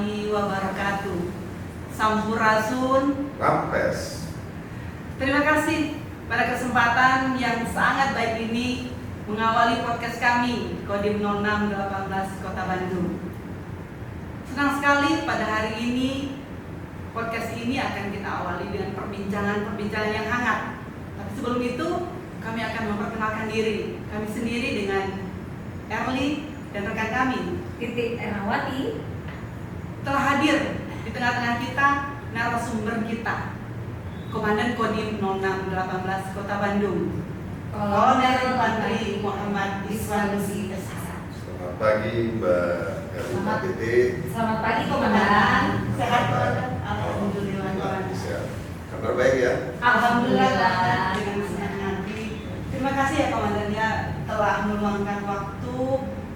warahmatullahi wabarakatuh. Sampurasun. Rampes. Terima kasih pada kesempatan yang sangat baik ini mengawali podcast kami Kodim 0618 Kota Bandung. Senang sekali pada hari ini podcast ini akan kita awali dengan perbincangan yang hangat. Tapi sebelum itu kami akan memperkenalkan diri. Kami sendiri dengan Erli dan rekan kami Titik Ernawati. Telah hadir di tengah-tengah kita narasumber kita, Komandan Kodim 0618 Kota Bandung, Kolonel Infanteri Muhammad Iswanusi SH. Selamat pagi Mbak Erlina Titik. Selamat pagi Komandan. Sehat Komandan? Alhamdulillah. Sehat. Kabar baik ya? Alhamdulillah Komandan, dengan senang hati. Terima kasih ya Komandan ya telah meluangkan waktu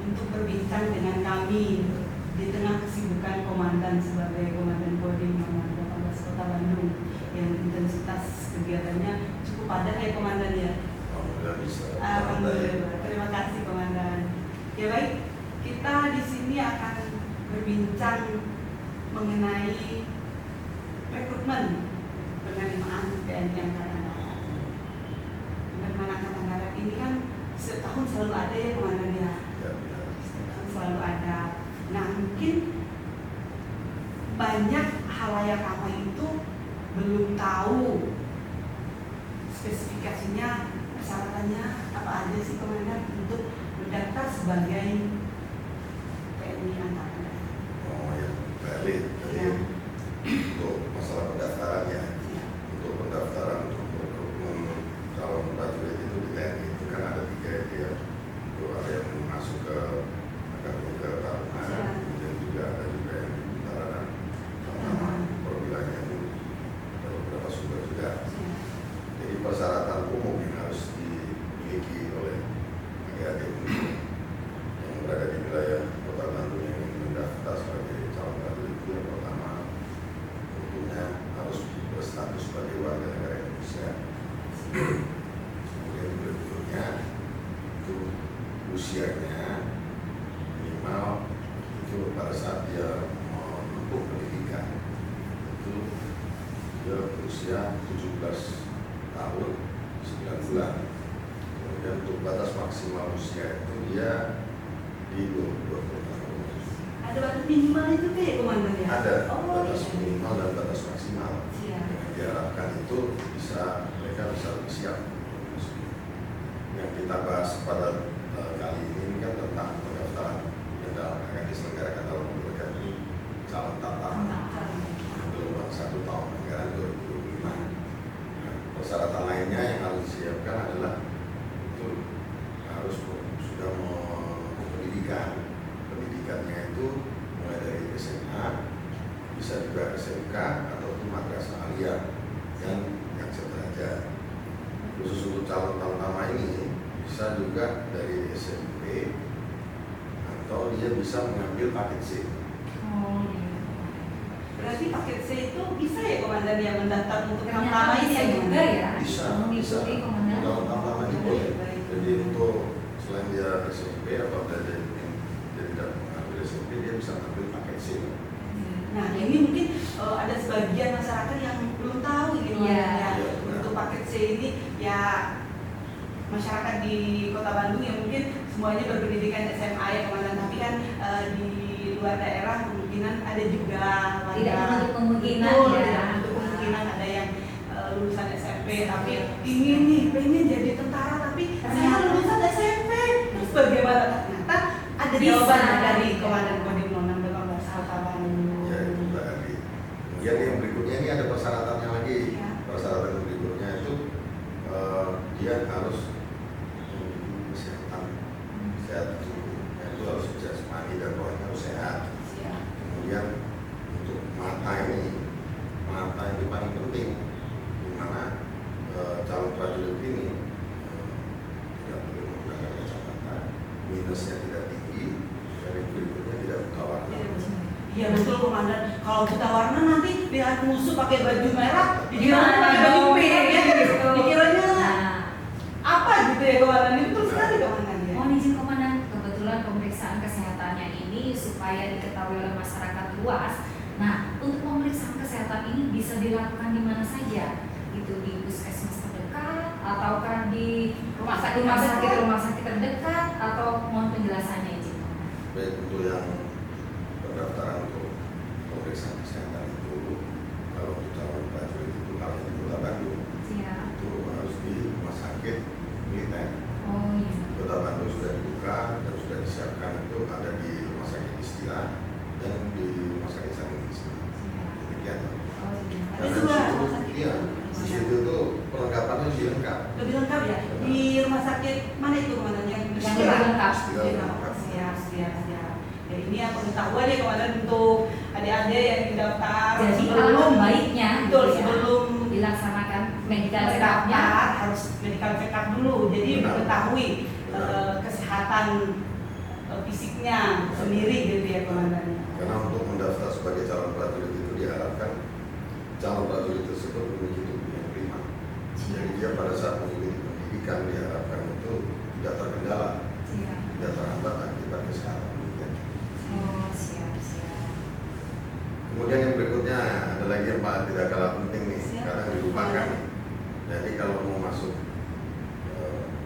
untuk berbincang dengan kami di tengah kesibukan Komandan sebagai Komandan Kodim 0618 Kota Bandung yang intensitas kegiatannya cukup padat ya Komandan ya. Alhamdulillah bisa. Alhamdulillah. Terima kasih Komandan. Ya baik, kita di sini akan berbincang mengenai rekrutmen penerimaan TNI Angkatan Darat. Penerimaan Angkatan Darat ini kan setahun selalu ada ya Komandan ya. Setahun selalu ada. Nah mungkin banyak halayak apa itu belum tahu spesifikasinya, persyaratannya apa aja sih Komandan untuk mendaftar sebagai TNI Angkatan Darat. Oh ya, balik. Jadi Ya. untuk masalah pendaftarannya, Ya. untuk pendaftaran untuk rekrutmen calon prajurit itu di TNI itu kan ada 3 ya. Itu ada yang masuk ke akademi ketarungan, Ya. kemudian juga ada yang di tentara dan sama perwilanya itu ada beberapa sumber juga. Ya. Jadi persyaratan umum yang harus dimiliki oleh adik-adik yang berada di wilayah Kota Bandung yang ingin mendaftar sebagai calon prajurit itu yang pertama tentunya harus berstatus sebagai warga negara Indonesia. Kemudian berikutnya itu usianya minimal itu pada saat dia menempuh pendidikan itu dia berusia 17 tahun 9 bulan. Kemudian untuk batas maksimal usia itu dia di 20 tahun. Ada batas minimal itu ya Komandan ya? Ada Oh, batas iya. minimal dan batas maksimal. Siap. Yang diharapkan itu mereka bisa lebih siap. Yang kita bahas pada kali ini kan tentang pendaftaran yang akan diselenggarakan dalam mereka ini calon tatap gelombang 1 tahun anggaran 2025. Nah, persyaratan lainnya yang harus disiapkan adalah itu harus sudah menempuh pendidikan. Pendidikannya itu mulai dari SMA, bisa juga SMK ataupun madrasah aliyah yang sederajat. Khusus untuk calon pertama ini bisa juga dari SMP atau dia bisa mengambil paket C. Oh iya. Berarti paket C itu bisa ya Komandan yang mendaftar untuk yang Ternyata pertama ini bisa ya juga Komandan? ya. Bisa. Mengikuti Komandan. Kalau pertama ini boleh. Baik. Jadi untuk selain dia SMP atau dia tidak mengambil SMP, dia bisa mengambil paket C. Nah ini mungkin ada sebagian masyarakat yang belum tahu gitu Iya. ya. Iya, Untuk paket C ini ya masyarakat di Kota Bandung yang mungkin semuanya berpendidikan SMA ya Komandan, tapi kan di luar daerah kemungkinan ada juga Tidak menutup kemungkinan Betul, ya. tidak menutup kemungkinan ada yang lulusan SMP tapi pengen jadi tentara tapi saya lulusan SMP, terus bagaimana? Ternyata ada Bisa. jawaban dari Komandan Kodim 0618 Kota Bandung. Ya itu Mbak Adi. Kemudian yang berikutnya ini ada persyaratannya lagi. Ya. Persyaratan yang berikutnya itu dia harus memiliki kesehatan. Sehat itu harus jasmani dan rohani harus sehat. Siap. Kemudian untuk mata itu paling penting, di mana calon prajurit ini tidak perlu menggunakan kacamata, minusnya tidak tinggi, dan yang berikutnya tidak buta warna. Iya betul Komandan. Kalau buta warna nanti lihat musuh pakai baju merah, dikira Gimana pakai baju dong? pink ya, Gitu. dikiranya Nah, apa gitu ya Komandan? Itu betul sekali Komandan ya. mohon izin Komandan, kebetulan pemeriksaan kesehatannya ini supaya diketahui oleh masyarakat luas. Nah, untuk pemeriksaan kesehatan ini bisa dilakukan di mana saja? Itu di puskesmas terdekat, ataukah di rumah sakit terdekat, atau mohon penjelasannya Ibu. Baik, untuk yang pendaftaran untuk pemeriksaan kesehatan itu, kalau untuk calon prajurit itu kalau di Kota Bandung Siap. itu harus di rumah sakit militer. Oh iya. Kota Bandung sudah dibuka dan sudah disiapkan, itu ada di rumah sakit Istirahat dan di rumah sakit Sanggis. Siap. Demikian. Oh iya. Ada Karena dua di situ, rumah sakit. iya, di situ tuh perlengkapannya lebih lengkap. Lebih lengkap ya. Di rumah sakit mana itu komandan yang Yang lebih lengkap. Siap. Ya, ini yang pengetahuan ya komandan untuk adik-adik yang didaftar. Jadi sebelum alangkah baiknya betul gitu ya, sebelum dilaksanakan medical check-up-nya. mendaftar harus medical check up dulu. Jadi Benar. mengetahui Benar. kesehatan fisiknya sendiri gitu ya komandan. Karena untuk mendaftar sebagai calon prajurit itu diharapkan calon prajurit tersebut memiliki tubuh yang prima. Jadi dia pada saat mengikuti pendidikan diharapkan itu tidak terkendala, Siap. tidak terhambat akibat kesehatan. Oh, siap. Kemudian yang berikutnya ada lagi yang paling tidak kalah penting nih, Siap. kadang dilupakan. Jadi kalau mau masuk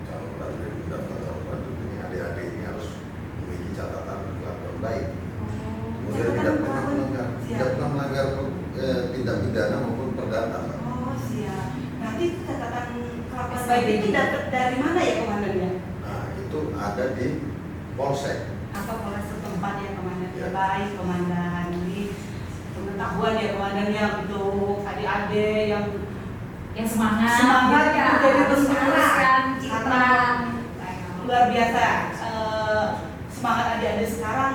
calon prajurit, mendaftar calon prajurit ini, adik-adik ini harus memiliki catatan kelakuan baik. Kemudian tidak pernah melanggar tindak pidana maupun perdata. Pak. Oh siap. Nanti catatan kelakuan SKB. baik itu dapat dari mana ya komandannya? Nah, itu ada di Polsek. Atau polres setempat ya komandan? Ya. Ya. Baik komandan. Ini pengetahuan ya komandan yang untuk adik-adik yang Semangat gitu ya, jadi harus tentara. meneruskan cita. Karena luar biasa. Semangat adik-adik sekarang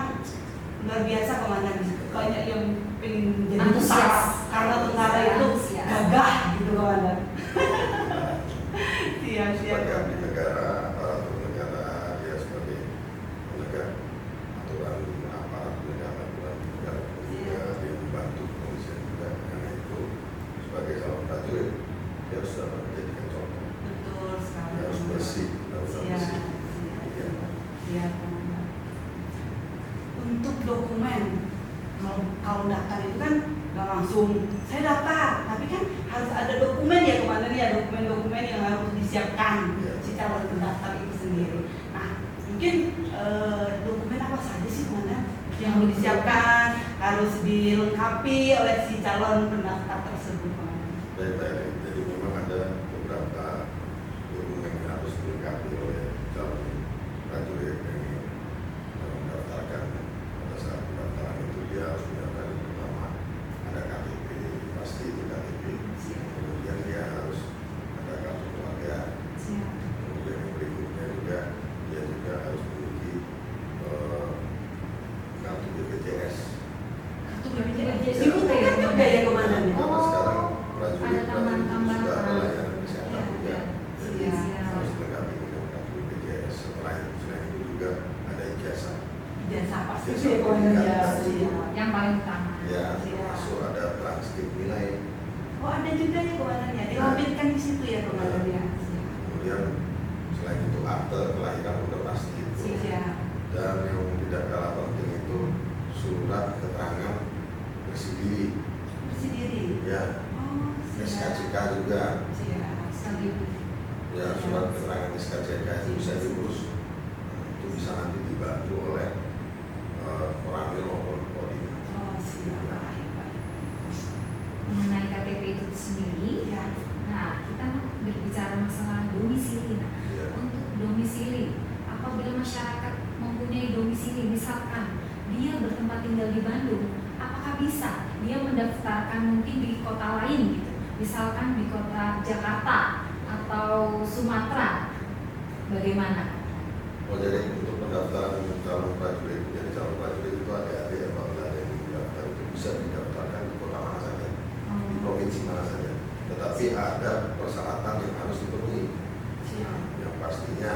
luar biasa komandan. Banyak yang pengen jadi Antusias. tentara karena tentara itu Antusias. gagah gitu komandan. Siap. Sebagai abdi negara, aparatur negara, dia sebagai penegak aturan aparat negara, aturan negara juga, dia membantu kepolisian juga. Karena itu sebagai calon prajurit dia harus dapat menjadikan contoh. Betul sekali. Dia harus bersih, harus bersih. Siap. Untuk dokumen, kalau daftar itu kan nggak langsung saya daftar, tapi kan harus ada dokumen ya komandan ya, dokumen-dokumen yang harus disiapkan Ya. si calon pendaftar itu sendiri. Nah, mungkin dokumen apa saja sih komandan yang harus disiapkan, harus dilengkapi oleh si calon pendaftar tersebut komandan? Baik. Jadi memang ada beberapa dokumen yang harus dilengkapi oleh calon prajurit yang mendaftarkan. Pada saat pendaftaran itu dia harus mendaftar yang pertama ada KTP, pasti itu KTP. Kemudian dia harus ada kartu keluarga. Kemudian yang berikutnya juga dia juga harus memiliki kartu BPJS. Kartu BPJS itu kan juga ya komandan ya? Karena sekarang prajurit ada tambahan-tambahan. sudah ada layanan kesehatan juga. Jadi Iya. harus dilengkapi dengan kartu BPJS. Selain itu juga ada ijazah. Jasa pasti Jasa sih ya komandan ya. pendidikan. Iya. Yang paling utama. Ya, Iya. termasuk ada transkrip nilai. Oh ada juga ya komandan ya, dilampirkan di situ ya komandan ya. Kemudian selain itu akte kelahiran udah pasti itu. Siap. Dan yang tidak kalah penting itu surat keterangan bersih diri. Bersih diri. Ya, Oh siap. SKCK juga. Siap. Sekali. Ya, surat keterangan SKCK itu bisa diurus. Itu bisa nanti dibantu oleh orang maupun kodim. Oh siap. Baik. Mengenai KTP itu sendiri, Ya. nah kita berbicara masalah domisili. Nah, Ya. untuk domisili, apabila masyarakat mempunyai domisili, misalkan dia bertempat tinggal di Bandung, apakah bisa dia mendaftarkan mungkin di kota lain gitu, misalkan di kota Jakarta atau Sumatera, bagaimana? Oh, jadi untuk pendaftaran calon prajurit, jadi calon prajurit itu ada yang apabila ada yang mendaftar itu bisa didaftarkan di kota mana saja, di provinsi mana saja. Tetapi ada persyaratan yang harus dipenuhi. Siap. Yang pastinya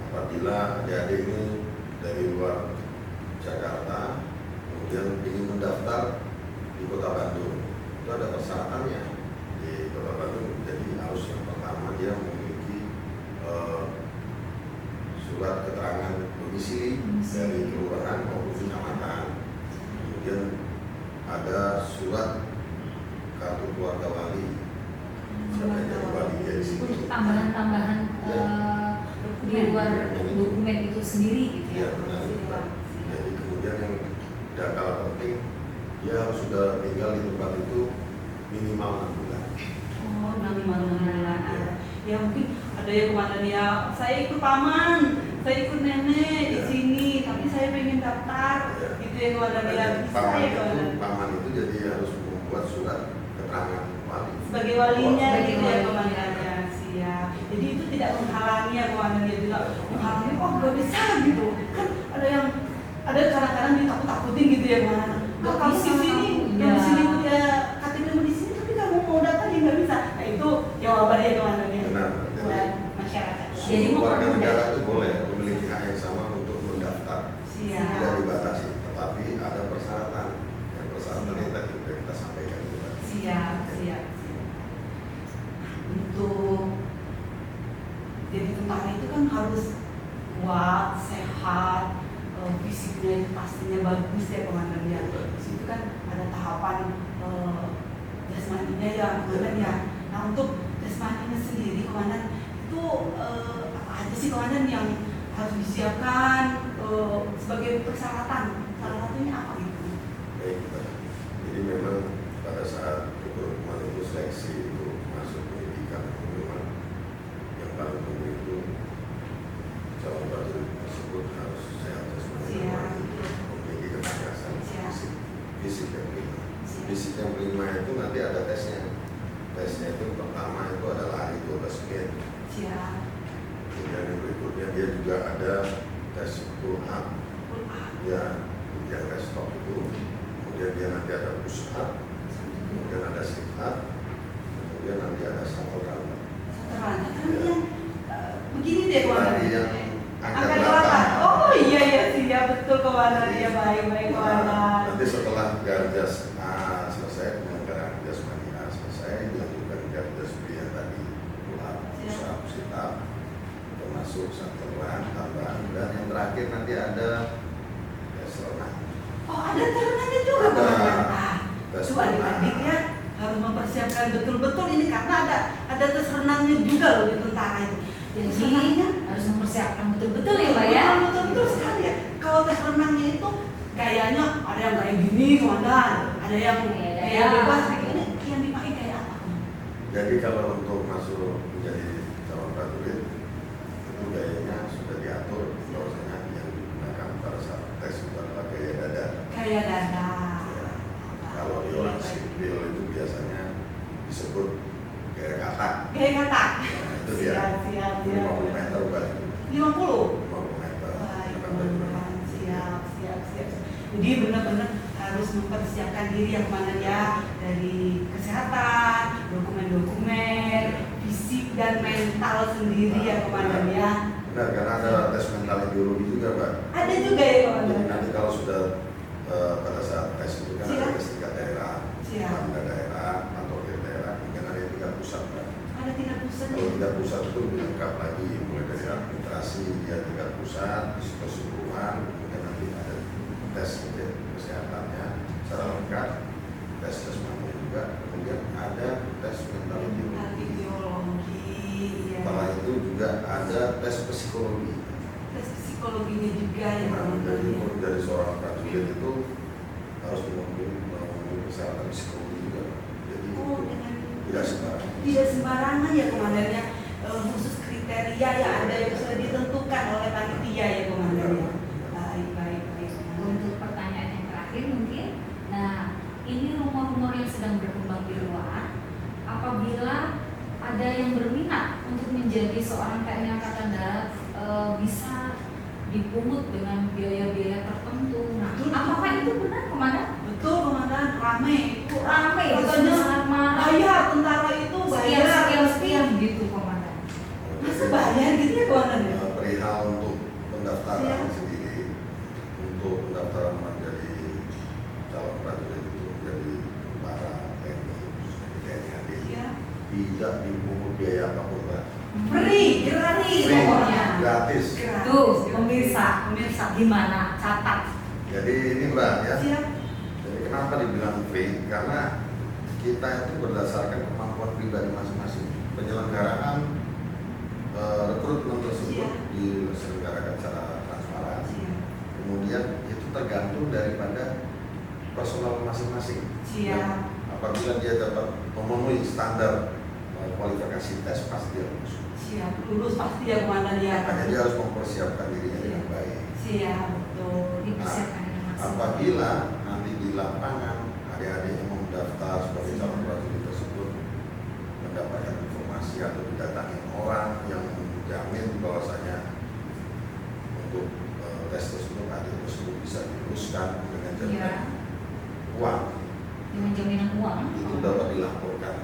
apabila adik-adik ini dari luar Jakarta kemudian ingin mendaftar di Kota Bandung, itu ada persyaratannya di Kota Bandung. Jadi harus yang pertama dia memiliki surat keterangan domisili dari kelurahan maupun kecamatan. Kemudian surat kartu keluarga wali. Siapa yang jadi wali dia di situ. Untuk tambahan-tambahan di luar dokumen itu sendiri gitu ya. Iya benar. Jadi kemudian yang tidak kalah penting, dia harus sudah tinggal di tempat itu minimal 6 bulan. Oh, 6 bulan. Ya mungkin ada yang komandan ya, saya ikut paman, saya ikut nenek di sini, tapi saya pengen daftar. Gitu ya komandan ya. Bisa ya komandan. Paman itu jadi harus membuat surat keterangan wali. Sebagai walinya Sebagai gitu ya walinya. komandan ya. Siap. Jadi itu tidak menghalangi ya komandan ya, tidak menghalangi. Oh nggak bisa gitu. Kan ada kadang-kadang ditakut-takutin gitu ya komandan. Nggak Kamu bisa, di sini, kamu. yang di Iya. sini punya KTP di sini, tapi kamu mau daftar ya nggak bisa. Nah itu jawabannya komandan ya. Benar. Buat masyarakat. Jadi Semua warga mempermudah. negara itu boleh memiliki hak yang sama untuk mendaftar. Siap. Tidak dibatasi, tetapi ada persyaratan. Yang persyaratan yang tadi sudah kita sampaikan juga. Siap. Untuk jadi tentara itu kan harus kuat, sehat, fisiknya itu pastinya bagus ya komandan ya. Di situ kan ada tahapan jasmaninya ya komandan ya. Nah untuk jasmaninya sendiri komandan itu apa aja sih komandan yang harus disiapkan sebagai persyaratan? Salah satunya apa gitu? Baik, Pak. Jadi memang pada saat rekrutmen itu seleksi itu masuk pendidikan memang yang paling penting itu calon prajurit tersebut harus sehat jasmani dan Siap. rohani, memiliki ketegasan Siap. fisik yang prima. Fisik yang prima itu nanti ada tesnya. Tesnya itu pertama itu ada lari 12 menit. Siap. Kemudian yang berikutnya dia juga ada tes pull up, ya yang tes stop itu. Kemudian dia nanti ada push up, kemudian ada sit up, kemudian nanti ada shuttle run. Yang begini deh komandan. Lari yang angkat Angkat belakang. belakang. Oh iya siap betul komandan ya, baik komandan. Nanti setelah gardas A selesai, kemudian gardas mani A selesai, dilanjutkan gardas B yang tadi pull up, push up, sit up, termasuk shuttle run, tambahan, dan yang terakhir nanti ada tes renang. Oh ada terenangnya juga Ada. komandan. Tes Coba adik-adik ya harus mempersiapkan betul-betul ini karena ada tes renangnya juga loh di tentara itu. Tes Jadi renangnya harus mempersiapkan betul-betul ya Pak ya. betul sekali ya. Kalau tes renangnya itu gayanya ada yang kayak gini komandan, ada yang Iya, kayak iya. bebas. Ini yang dipakai kayak apa? Jadi kalau untuk masuk menjadi calon prajurit itu gayanya sudah diatur bahwasanya yang digunakan pada saat tes itu adalah gaya dada. Kayak dada. Ya. Kalau di orang sipil itu biasanya disebut gaya katak. Gaya katak. Nah, itu dia. Siap. 50 meter balik. 50. 50 meter. Baik, Akan prajurit. komandan. Siap. Jadi benar-benar harus mempersiapkan diri yang mana ya dari kesehatan, dokumen-dokumen, fisik dan mental sendiri ya komandan ya. Benar, karena ada tes mental ideologi juga, Pak. Ada juga ya Jadi komandan. nanti kalau sudah pada saat tes itu kan Siap. ada tes tingkat daerah, Siap. tingkat daerah atau tingkat daerah, kemudian ada tingkat pusat, Pak. Ada tingkat pusat. Kalau tingkat pusat itu lebih lengkap lagi, mulai dari administrasi dia tingkat pusat, keseluruhan, kemudian nanti ada tes kesehatannya secara lengkap, tes jasmani juga, kemudian ada tes mental ideologi. Ideologi. Ya. Setelah itu juga ada tes psikologi. Tes psikologinya juga ya Nah, komandan ya. dari seorang prajurit itu harus memenuhi persyaratan psikologi juga, Pak. Jadi Oh, itu dengan tidak sembarangan. tidak sembarangan ya komandan ya. Khusus kriteria ya ada yang sudah ditentukan oleh panitia ya komandan ya. Baik. Untuk pertanyaan yang terakhir mungkin, nah ini rumor-rumor yang sedang berkembang di luar, apabila ada yang berminat untuk menjadi seorang TNI Angkatan Darat bisa dipungut dengan biaya-biaya tertentu. Nah, Betul. apakah itu benar komandan? Betul komandan, rame. Itu rame, Katanya sama bayar tentara itu sekian gitu komandan. Masa bayar gitu ya komandan ya? Perihal untuk pendaftaran Siap. sendiri, untuk pendaftaran menjadi calon prajurit itu menjadi tentara TNI, TNI AD, Iya. tidak dipungut biaya apapun, Pak. Free, gratis Free, pokoknya. gratis. Tuh, pemirsa gimana? Catat. Jadi ini, Mbak, ya. Siap. Jadi Kenapa dibilang fake? Karena kita itu berdasarkan kemampuan pribadi masing-masing. Penyelenggaraan rekrutmen tersebut diselenggarakan secara transparan. Kemudian itu tergantung daripada personal masing-masing. Dan apabila dia dapat memenuhi standar kualifikasi tes, pasti dia lulus. Lulus pasti ya komandan ya. Makanya dia harus mempersiapkan dirinya dengan baik. betul dipersiapkan dengan maksimal. Apabila nanti di lapangan adik-adik yang mendaftar sebagai calon prajurit tersebut mendapatkan informasi atau didatangi orang yang menjamin bahwasanya untuk tes tersebut adik tersebut bisa diluluskan dengan jaminan uang, Dengan jaminan uang itu dapat dilaporkan.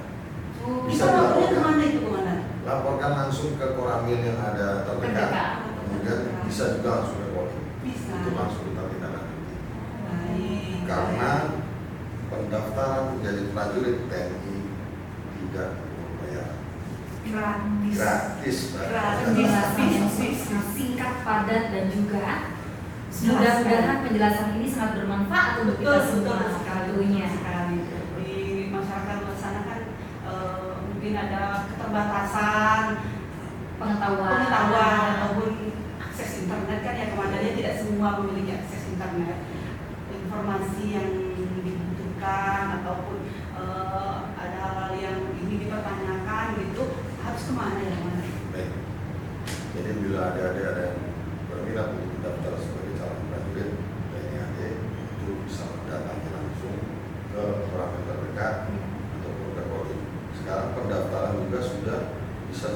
Bisa lapornya kemana itu komandan? Laporkan langsung ke koramil yang ada terdekat. Kemudian bisa juga langsung ke Polri. Bisa. Itu langsung kita tindak-lanjuti. Baik. Karena pendaftaran menjadi prajurit TNI tidak berbayar. Gratis. Gratis, Mbak. Gratis. Penjelasan yang sangat singkat, padat dan juga mudah-mudahan penjelasan ini sangat bermanfaat untuk kita semua tentunya. Di masyarakat luar sana kan mungkin ada keterbatasan Pengetahuan ataupun akses internet kan ya komandannya tidak semua memiliki akses internet. Informasi yang dibutuhkan ataupun ada hal-hal yang ingin dipertanyakan gitu harus kemana ya komandan? Baik. Jadi bila ada yang berminat untuk mendaftar sebagai calon prajurit TNI AD, itu bisa mendatangi langsung ke orang yang terdekat ataupun ke Polri. Sekarang pendaftaran juga sudah bisa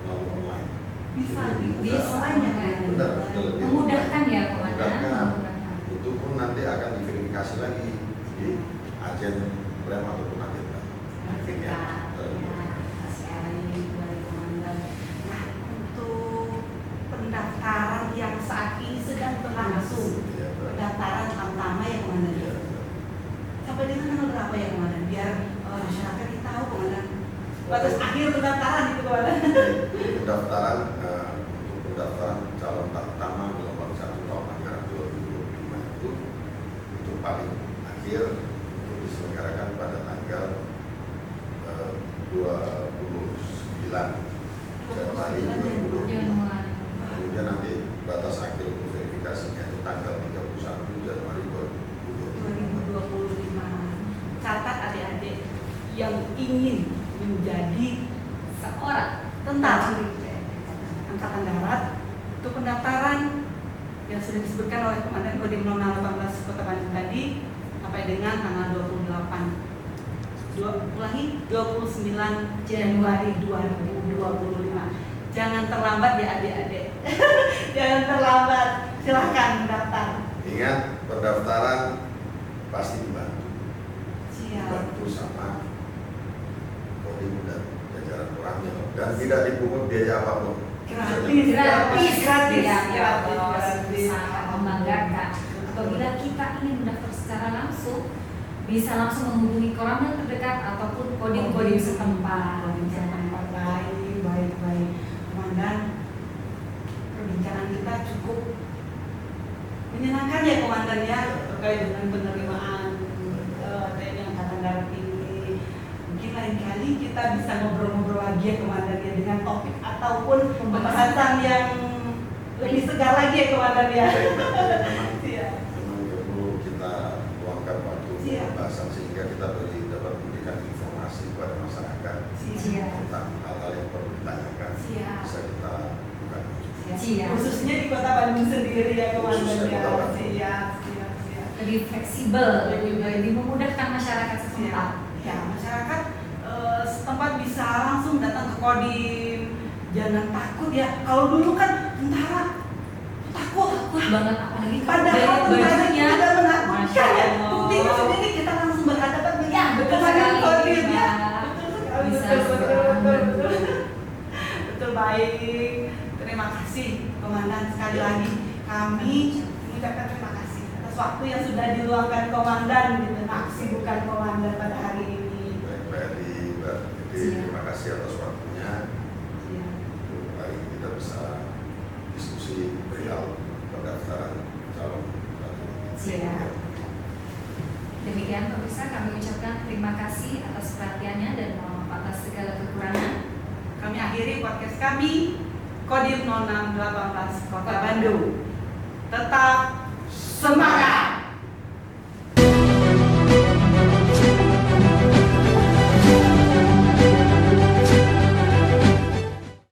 melalui online. Bisa di online ya kan? Benar, betul. memudahkan ya komandan. Memudahkan. Itu pun nanti akan diverifikasi lagi di agen rem ataupun agen rem. Nah, untuk pendaftaran yang saat ini sedang berlangsung, pendaftaran pertama ya komandan. Ya. Sampai dengan tanggal berapa ya komandan? Biar masyarakat kita tahu komandan. Batas akhir pendaftaran itu komandan. Pendaftaran untuk pendaftaran calon pertama gelombang 1 tahun anggaran 2025 itu paling akhir untuk diselenggarakan pada tanggal 29 Januari 2025. Kemudian nanti batas akhir untuk verifikasinya itu tanggal 31 Januari 2025. 2025. Catat adik-adik yang ingin menjadi seorang tentara Angkatan Darat, untuk pendaftaran yang sudah disebutkan oleh Komandan Kodim 0618 Kota Bandung tadi sampai dengan tanggal 29 Januari 2025. Jangan terlambat ya adik-adik. Jangan terlambat. Silahkan mendaftar. Ingat, pendaftaran pasti dibantu. Siap. Dibantu sama Kodim dan jajaran orangnya dan tidak dipungut biaya apapun. Gratis. Ya, sangat membanggakan. Apabila kita ingin mendaftar secara langsung, bisa langsung menghubungi koramil terdekat ataupun kodim-kodim setempat. Baik. Komandan, perbincangan kita cukup menyenangkan ya komandan ya terkait dengan penerimaan TNI Angkatan Darat ini. Mungkin lain kali kita bisa ngobrol-ngobrol lagi ya komandan ya dengan topik ataupun pembahasan yang lebih segar lagi ya komandan ya. Memang perlu kita luangkan waktu untuk pembahasan sehingga kita dapat memberikan informasi kepada masyarakat tentang hal-hal yang perlu ditanyakan. Bisa kita bukan. Khususnya di Kota Bandung sendiri ya komandan Khususnya ya. Kota Bandung. Siap. lebih fleksibel, lebih memudahkan masyarakat setempat. Ya, masyarakat setempat bisa langsung datang ke Kodim. Jangan takut ya. Kalau dulu kan tentara takut banget apalagi padahal tentara bajunya tidak menakutkan Masya ya. Allah. Buktinya sendiri kita langsung berhadapan dengan betul dengan sekali, Kodim ya. Mbak. Betul Bisa sekali. Betul baik. Terima kasih komandan sekali lagi. Kami mengucapkan terima kasih atas waktu yang sudah diluangkan komandan di tengah kesibukan komandan pada hari ini. Baik, Mbak Edi, Mbak Titi, terima kasih atas waktunya. Hari ini kita bisa diskusi perihal pendaftaran calon prajurit. Siap. Demikian pemirsa, kami ucapkan terima kasih atas perhatiannya dan mohon maaf atas segala kekurangan. Kami akhiri podcast kami, Kodim 0618 Kota Bandung. Tetap semangat!